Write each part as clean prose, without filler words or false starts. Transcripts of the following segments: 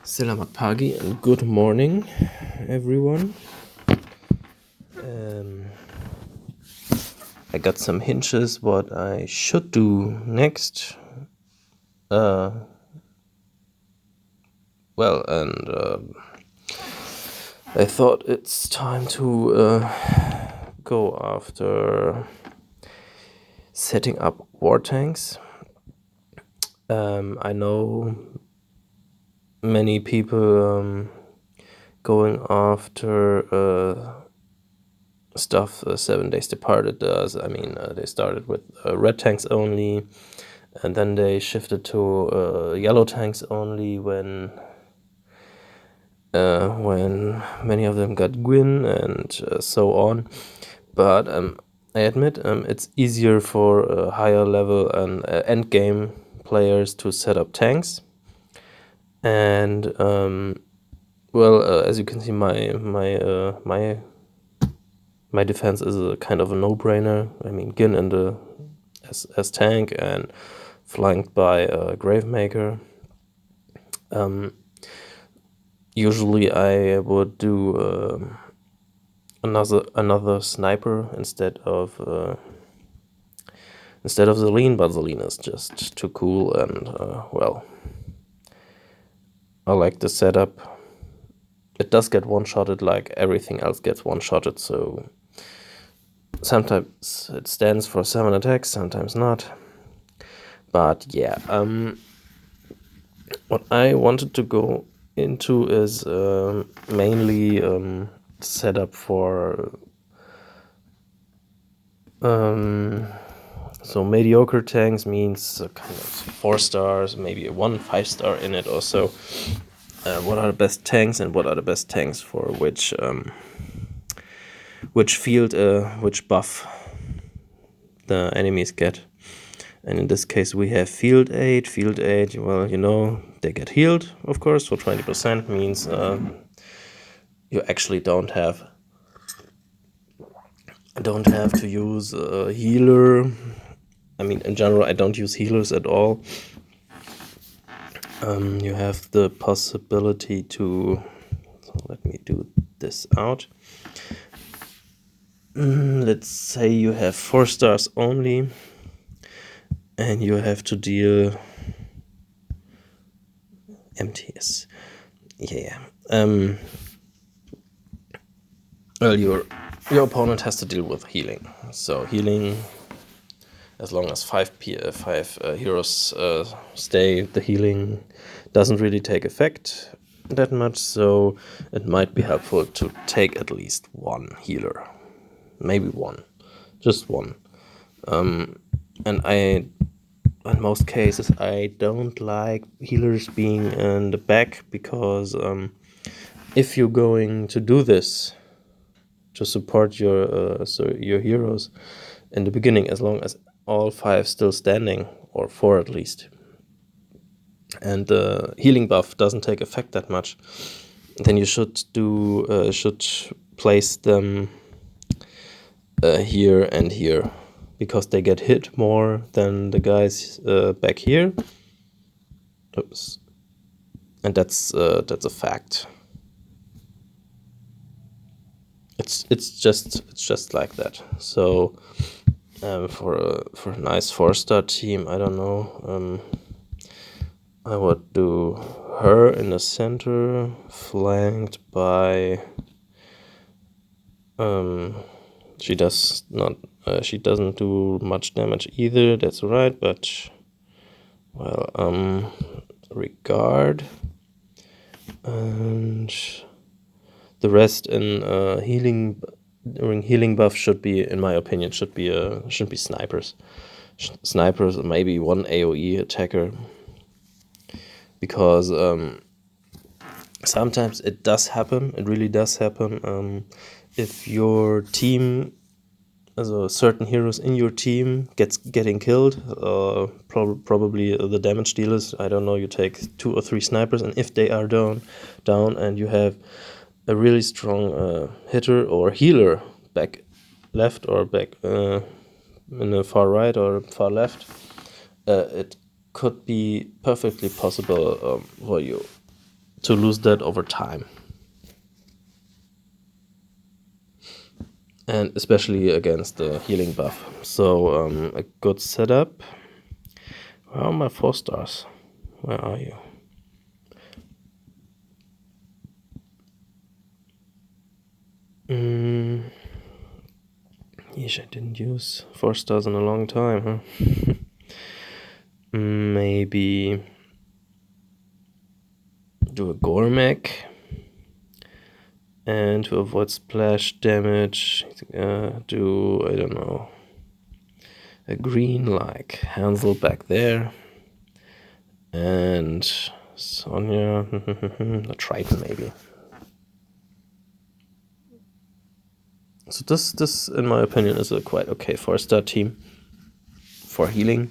Selamat pagi and good morning, everyone. I got some hinges what I should do next. I thought it's time to go after setting up war tanks. I know many people going after stuff 7 Days Departed does. I mean, they started with red tanks only, and then they shifted to yellow tanks only when many of them got Gwyn and so on. But I admit it's easier for higher level and endgame players to set up tanks. And as you can see, my defense is a kind of a no-brainer. I mean, Gin in the as tank and flanked by Gravemaker. Usually I would do another sniper instead of Zelene, but Zelene is just too cool, and I like the setup. It does get one-shotted like everything else gets one-shotted, so sometimes it stands for 7 attacks, sometimes not. But yeah, what I wanted to go into is mainly setup for so mediocre tanks means kind of 4 stars, maybe a 1 5-star in it also. What are the best tanks and what are the best tanks for which field, which buff the enemies get. And in this case we have field 8. Field 8, well, they get healed, of course, for 20%, means you actually don't have to use a healer. I mean, in general, I don't use healers at all. You have the possibility to... So let me do this out. Let's say you have 4 stars only, and you have to deal MTS. Yeah. Well, your opponent has to deal with healing. So healing, as long as 5 heroes stay, the healing doesn't really take effect that much. So it might be helpful to take at least 1 healer, maybe 1, just 1. And in most cases, I don't like healers being in the back, because if you're going to do this to support your heroes in the beginning, as long as all 5 still standing, or 4 at least, and the healing buff doesn't take effect that much, then you should place them here and here, because they get hit more than the guys back here. Oops. And that's a fact. It's just like that. So for a nice 4-star team, I don't know. I would do her in the center, flanked by. She doesn't do much damage either. That's right, but regard, and the rest in healing. During healing buff should be, in my opinion, should be snipers. Snipers, maybe 1 AoE attacker, because sometimes it does happen. It really does happen. If your team, so certain heroes in your team getting killed, probably the damage dealers, I don't know, you take 2 or 3 snipers, and if they are down, and you have a really strong hitter or healer back left, or back in the far right or far left, it could be perfectly possible for you to lose that over time. And especially against the healing buff. So a good setup. Where are my 4 stars? Where are you? Yeesh, I didn't use 4 stars in a long time, huh? Maybe do a Gormek. And to avoid splash damage, do, I don't know, a green like Hansel back there. And Sonya, a Triton maybe. So this, in my opinion, is a quite okay 4-star team for healing.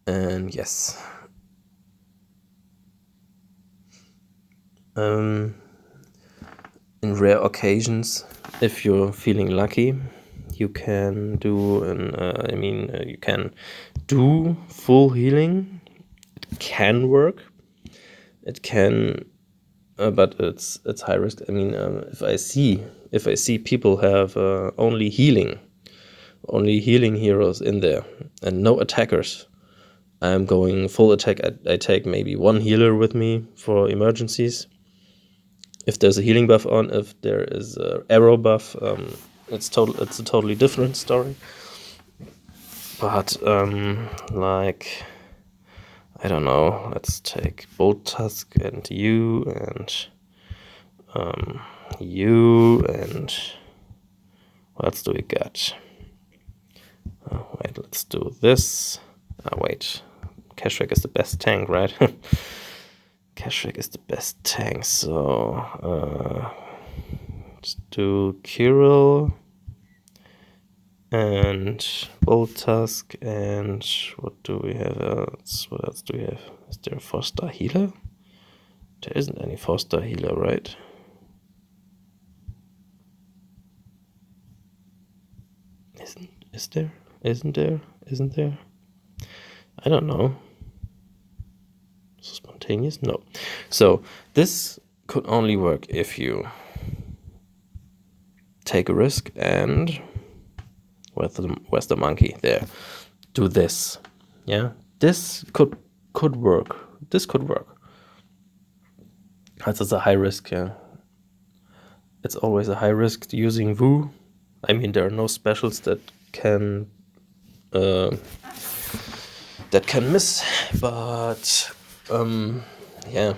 And yes. In rare occasions, if you're feeling lucky, you can do you can do full healing. It can work. It can, but it's high risk. I mean, if I see people have only healing heroes in there and no attackers, I'm going full attack. I take maybe 1 healer with me for emergencies. If there's a healing buff on, if there is a arrow buff, it's a totally different story. But like, I don't know. Let's take Bolt Tusk and you and what else do we got? Wait, let's do this. Wait, Keshrik is the best tank, right? Keshrik is the best tank, so let's do Kirill and Bolt Tusk, and what do we have else? What else do we have? Is there a 4-star healer? There isn't any 4-star healer, right? Isn't there? I don't know. Spontaneous? No. So this could only work if you take a risk and where's the monkey? There. Do this. Yeah. This could work. This could work. That's a high risk, yeah. It's always a high risk using Wu. I mean, there are no specials that can miss, but yeah.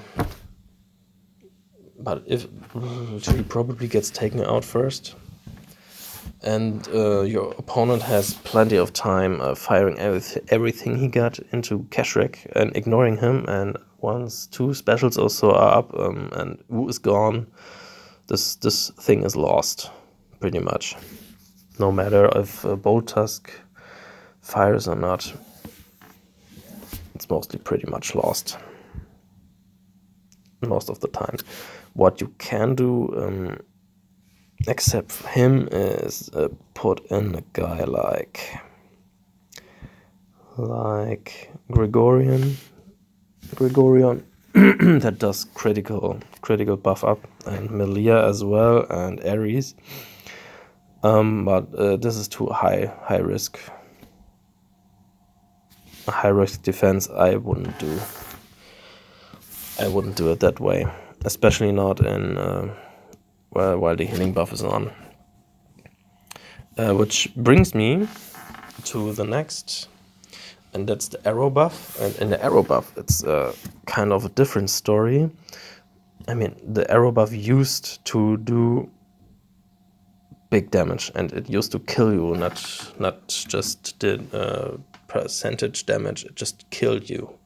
But if he probably gets taken out first, and your opponent has plenty of time firing everything he got into Keshrik and ignoring him, and once 2 specials also are up and Wu is gone, this thing is lost, pretty much. No matter if Bolt Tusk fires or not, it's mostly pretty much lost. Most of the time. What you can do, except for him, is put in a guy like Gregorian that does critical buff up, and Melia as well, and Ares. But this is too high risk. A high risk defense I wouldn't do. I wouldn't do it that way, especially not in while the healing buff is on. Which brings me to the next, and that's the arrow buff. And in the arrow buff, it's kind of a different story. I mean, the arrow buff used to do big damage, and it used to kill you, not just did percentage damage. It just killed you.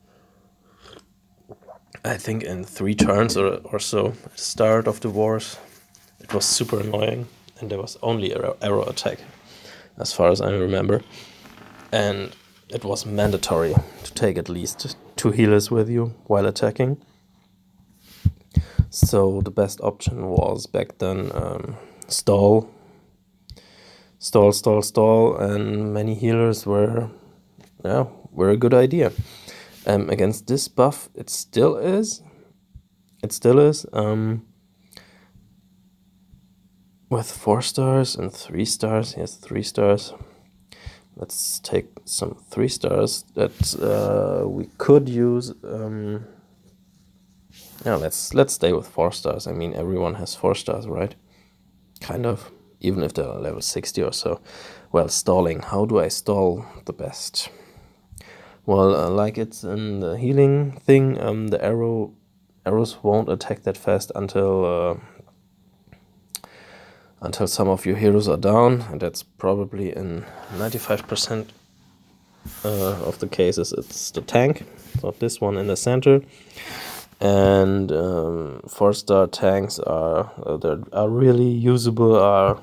I think in 3 turns or so, at the start of the wars, it was super annoying, and there was only arrow attack, as far as I remember. And it was mandatory to take at least 2 healers with you while attacking. So the best option was back then stall, and many healers were a good idea. Against this buff, it still is. It still is. With 4 stars and 3 stars. Yes, 3 stars. Let's take some 3 stars that we could use. Yeah, let's stay with 4 stars. I mean, everyone has 4 stars, right? Kind of, even if they're level 60 or so. Well, stalling. How do I stall the best? Well, like it's in the healing thing, the arrows won't attack that fast until some of your heroes are down, and that's probably in 95% of the cases it's the tank. So this one in the center. And 4-star tanks that are really usable are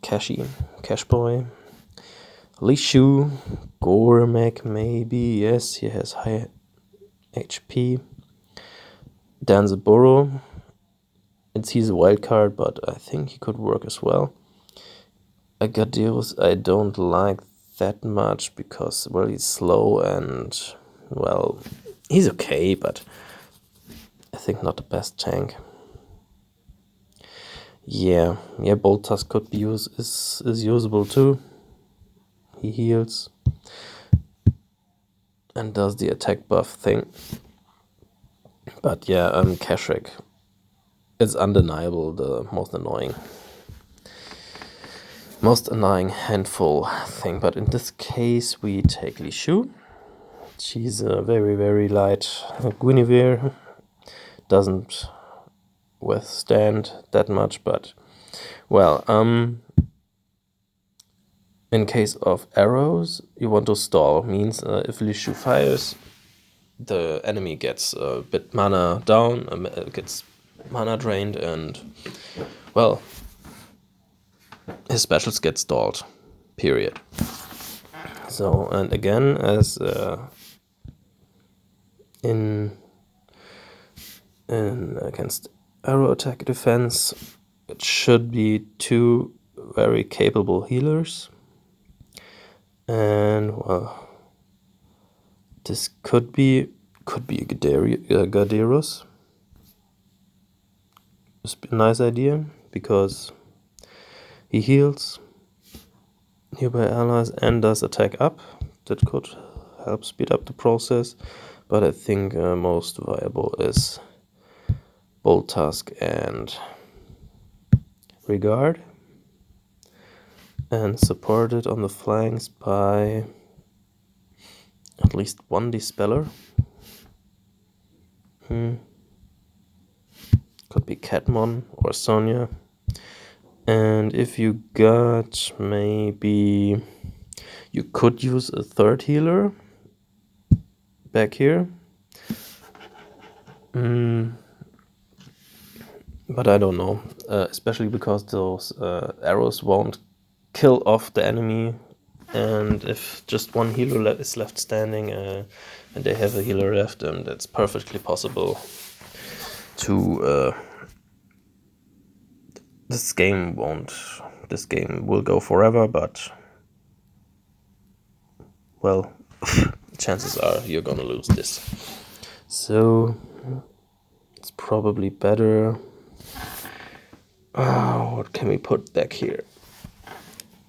Cash Boy, Lishu, Gourmek maybe, yes, he has high HP. Danzaburo, he's a wild card, but I think he could work as well. Agadirus I don't like that much because, well, he's slow and, well, he's okay, but I think not the best tank. Yeah, Boltas could be is usable too. He heals and does the attack buff thing. But yeah, Kashrik is undeniable the most annoying handful thing. But in this case, we take Lishu. She's a very, very light Guinevere. Doesn't withstand that much, but, well, in case of arrows, you want to stall. Means if Lishu fires, the enemy gets a bit mana down, gets mana drained, and, well, his specials get stalled. Period. So, and again, as in against arrow attack defense, it should be 2 very capable healers. And, well, this could be a Garderus. It's a nice idea because he heals nearby allies and does attack up. That could help speed up the process, but I think most viable is Bolt Tusk and Regard, and supported on the flanks by at least 1 Dispeller. Could be Catmon or Sonya. And if you got, maybe you could use a 3rd healer back here. But I don't know, especially because those arrows won't kill off the enemy, and if just 1 healer is left standing and they have a healer left, that's perfectly possible to... This game will go forever, but, well, chances are you're gonna lose this. So it's probably better. What can we put back here?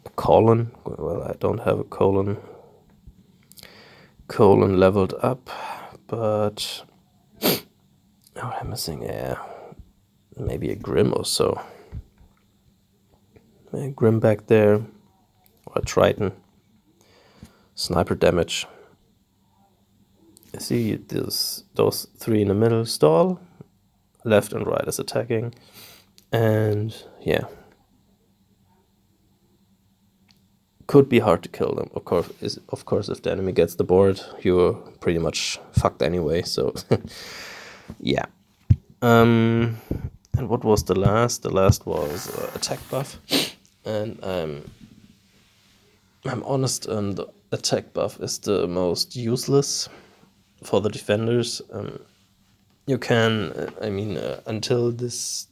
A colon. Well, I don't have a colon leveled up, but I'm missing maybe a Grim or so. A Grim back there, or a Triton. Sniper damage. See those 3 in the middle stall. Left and right is attacking, and yeah, could be hard to kill them. Of course, if the enemy gets the board, you're pretty much fucked anyway. So yeah. And what was the last? The last was attack buff, and I'm honest. The attack buff is the most useless for the defenders. You can, until this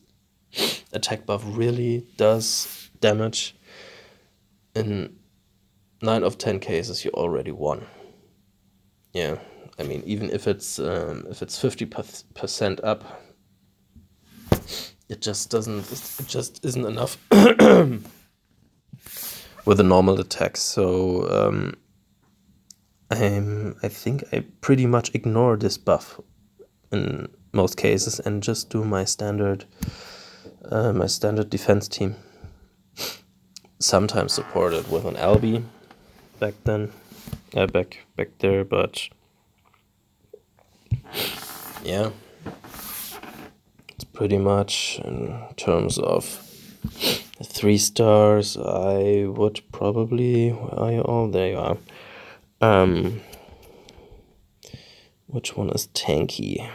attack buff really does damage, in 9 of 10 cases you already won. yeah, I mean, even if it's 50% up, it just doesn't. It just isn't enough with a normal attack. So I think I pretty much ignore this buff in most cases and just do my standard defense team. Sometimes supported with an LB back then, back there, but yeah, it's pretty much in terms of 3 stars. I would probably, where are you all? There you are. Which one is tanky?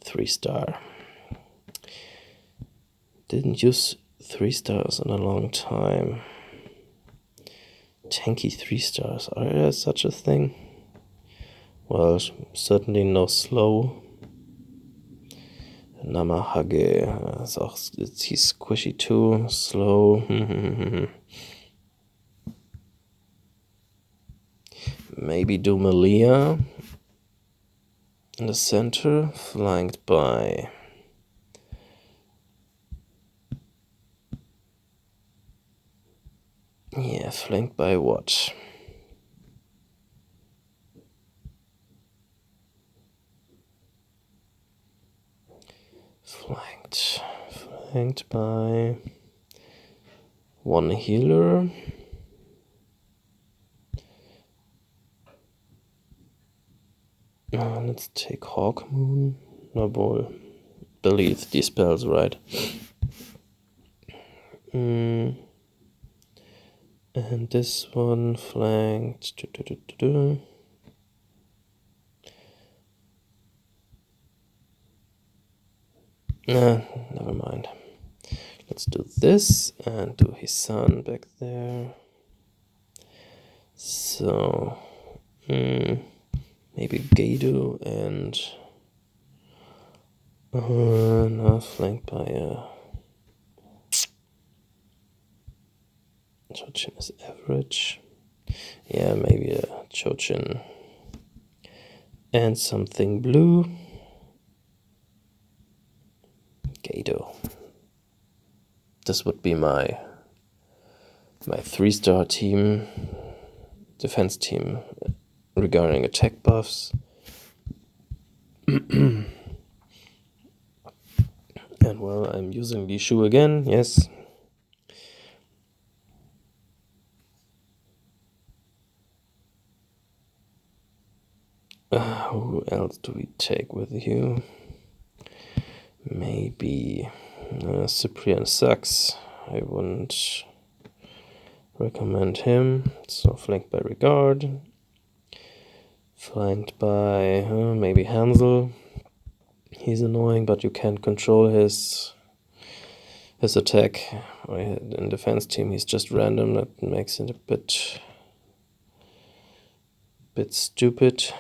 3 star. Didn't use 3 stars in a long time. Tanky 3 stars. Are there such a thing? Well, certainly no slow. Namahage ist auch, he's squishy too. Slow. Maybe do Malia in the center, flanked by flanked by what? Flanked by one healer. Let's take Hawkmoon. No boy. Believe these spells, right? And this one flanked. Never mind. Let's do this and do his son back there. So, maybe Gado and now flanked by Chochin is average. Yeah, maybe a Chochin and something blue. Gado. This would be my 3-star team, defense team regarding attack buffs. And well, I'm using Li Shu again, yes. Who else do we take with you? Maybe Cyprian sucks. I wouldn't recommend him. So flanked by Regard. Flanked by maybe Hansel. He's annoying, but you can't control his attack. In defense team, he's just random. That makes it a bit stupid.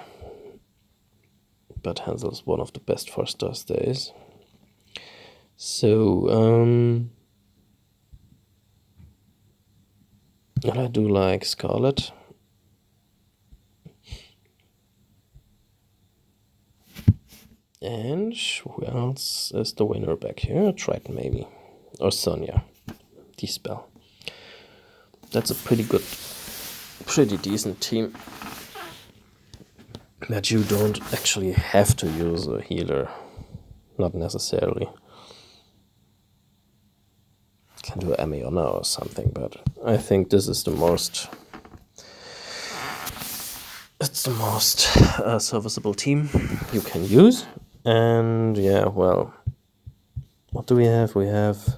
But Hansel's one of the best 4-star stays. So and I do like Scarlet. And who else is the winner back here? Triton maybe. Or Sonya. D-Spell. That's a pretty decent team. That you don't actually have to use a healer. Not necessarily. Can do Amiona or something, but I think this is the most serviceable team you can use. And yeah, well, what do we have? We have,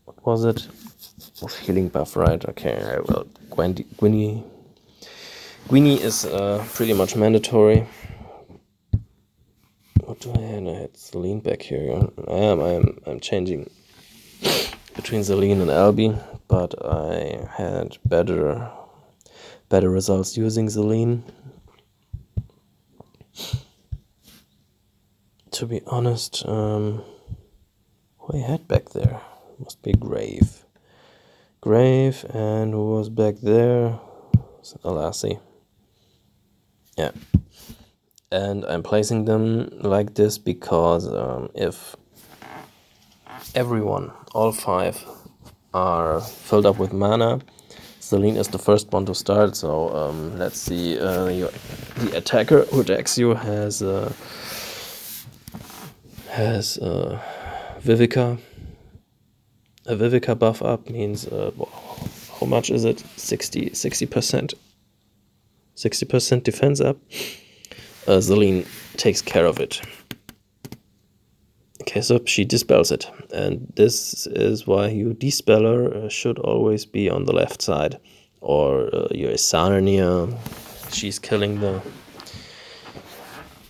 what was it? Healing buff, right? Okay, well, Gwynny is pretty much mandatory. What do I have? I had Celine back here. I'm changing between Celine and Albi, but I had better results using Celine. To be honest, who I had back there must be Grave, and who was back there? Alassi. Yeah. And I'm placing them like this because if everyone, all 5, are filled up with mana, Celine is the first one to start. So let's see. The attacker who attacks you has Vivica. A Vivica buff up means how much is it? 60%. 60% defense up. Celine takes care of it. Okay, so she dispels it, and this is why your dispeller should always be on the left side, or your Sarnia. She's killing the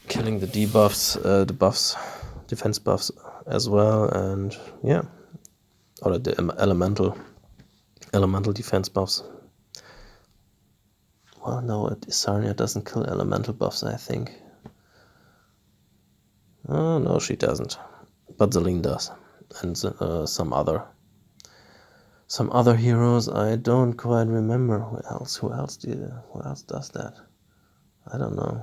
debuffs, the buffs, defense buffs as well, and yeah, or the elemental defense buffs. Well, no, Sarnia doesn't kill elemental buffs, I think. Oh no, she doesn't, but Celine does, and some other heroes. I don't quite remember who else does that. I don't know.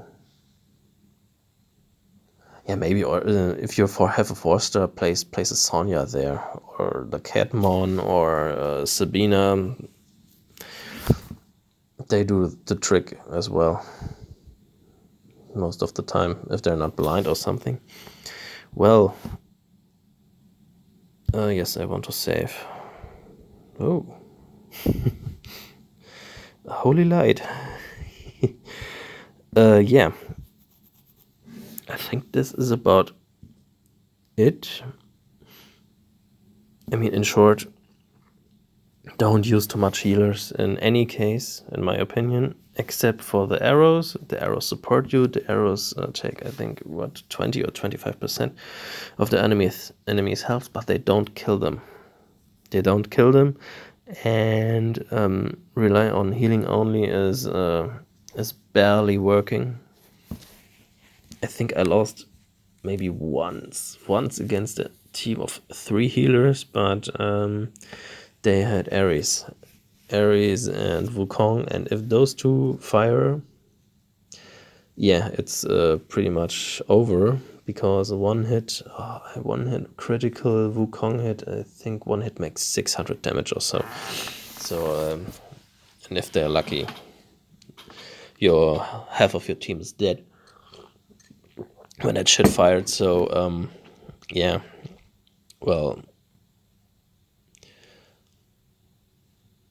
Yeah, maybe, or if you have a 4-star, place a Sonya there, or the Catmon, or Sabina. They do the trick as well most of the time if they're not blind or something. Well, yes, I want to save. Oh, a holy light. Yeah, I think this is about it. I mean, in short, don't use too much healers in any case, in my opinion, except for the arrows. The arrows support you. The arrows take, I think, 20 or 25% of the enemy's health, but they don't kill them. They don't kill them, and rely on healing only is barely working. I think I lost maybe once against a team of 3 healers, but they had Ares and Wukong, and if those 2 fire, yeah, it's pretty much over, because one hit critical Wukong hit, I think one hit makes 600 damage or so. So and if they're lucky, half of your team is dead when that shit fired. So yeah, well,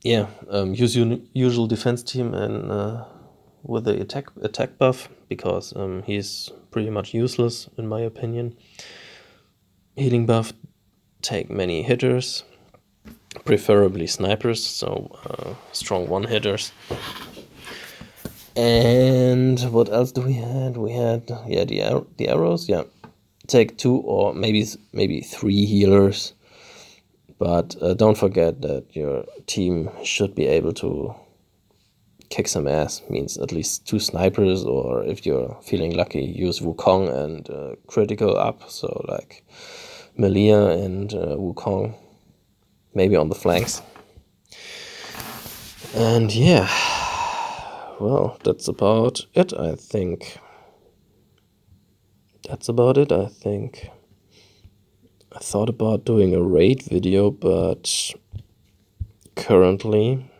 yeah, use your usual defense team and with the attack buff, because he's pretty much useless in my opinion. Healing buff, take many hitters, preferably snipers, so strong one-hitters. And what else do we had? We had the arrows. Yeah, take 2 or maybe 3 healers. But don't forget that your team should be able to kick some ass. Means at least 2 snipers, or if you're feeling lucky, use Wukong and critical up. So like Melia and Wukong, maybe on the flanks. And yeah, well, that's about it, I think. I thought about doing a raid video, but currently...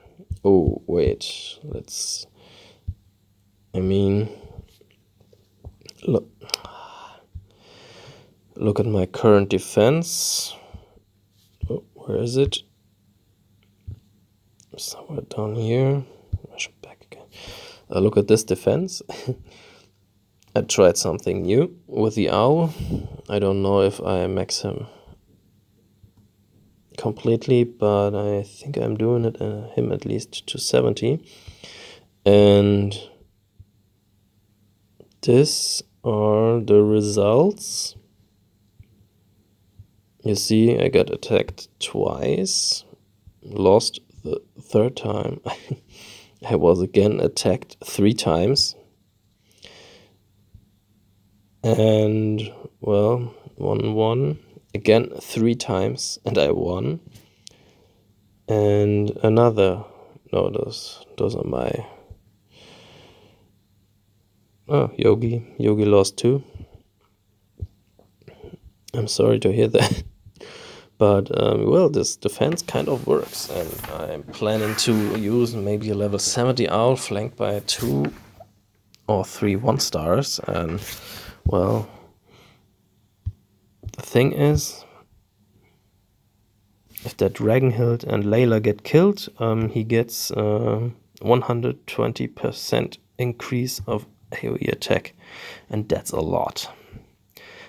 Oh, wait, look at my current defense. Oh, where is it? Somewhere down here. I should back again. Look at this defense. I tried something new with the owl. I don't know if I max him completely, but I think I'm doing it him at least to 70. And these are the results. You see, I got attacked twice, lost the 3rd time. I was again attacked 3 times. And, well, 1-1. Again 3 times, and I won. And another... No, those are my... Oh, Yogi lost too. I'm sorry to hear that. But, well, this defense kind of works, and I'm planning to use maybe a level 70 owl flanked by 2 or 3 1-stars, and, well, the thing is, if that Dragonhild and Layla get killed, he gets 120% increase of AoE attack, and that's a lot.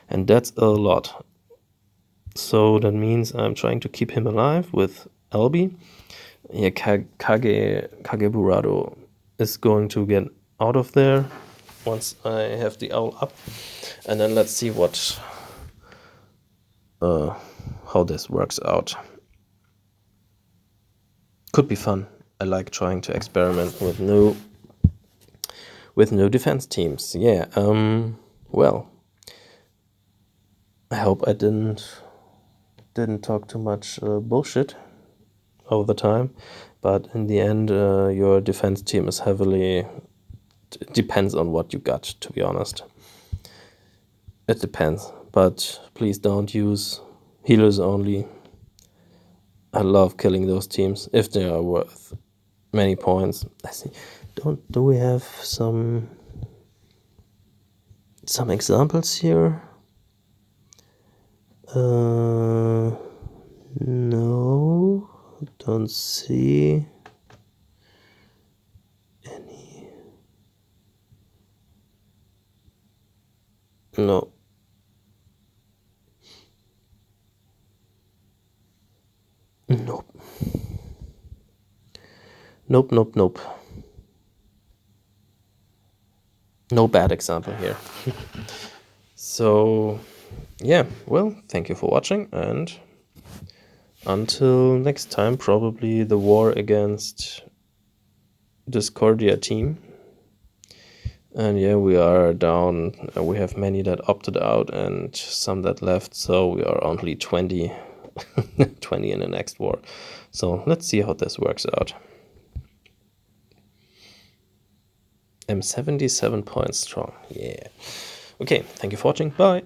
And that's a lot. So that means I'm trying to keep him alive with Albi. Yeah, Kageburado is going to get out of there once I have the owl up. And then let's see what how this works out. Could be fun. I like trying to experiment with new defense teams. Yeah, well, I hope I didn't talk too much bullshit over the time, but in the end, your defense team is heavily. It depends on what you got, to be honest. It depends, but please don't use healers only. I love killing those teams if they are worth many points. I see. Do we have some examples here? No, don't see any. No. Nope. Nope. No bad example here. So, yeah, well, thank you for watching, and until next time, probably the war against Discordia team. And yeah, we are down. We have many that opted out and some that left, so we are only 20 in the next war. So let's see how this works out. I'm 77 points strong. Yeah. Okay, thank you for watching. Bye.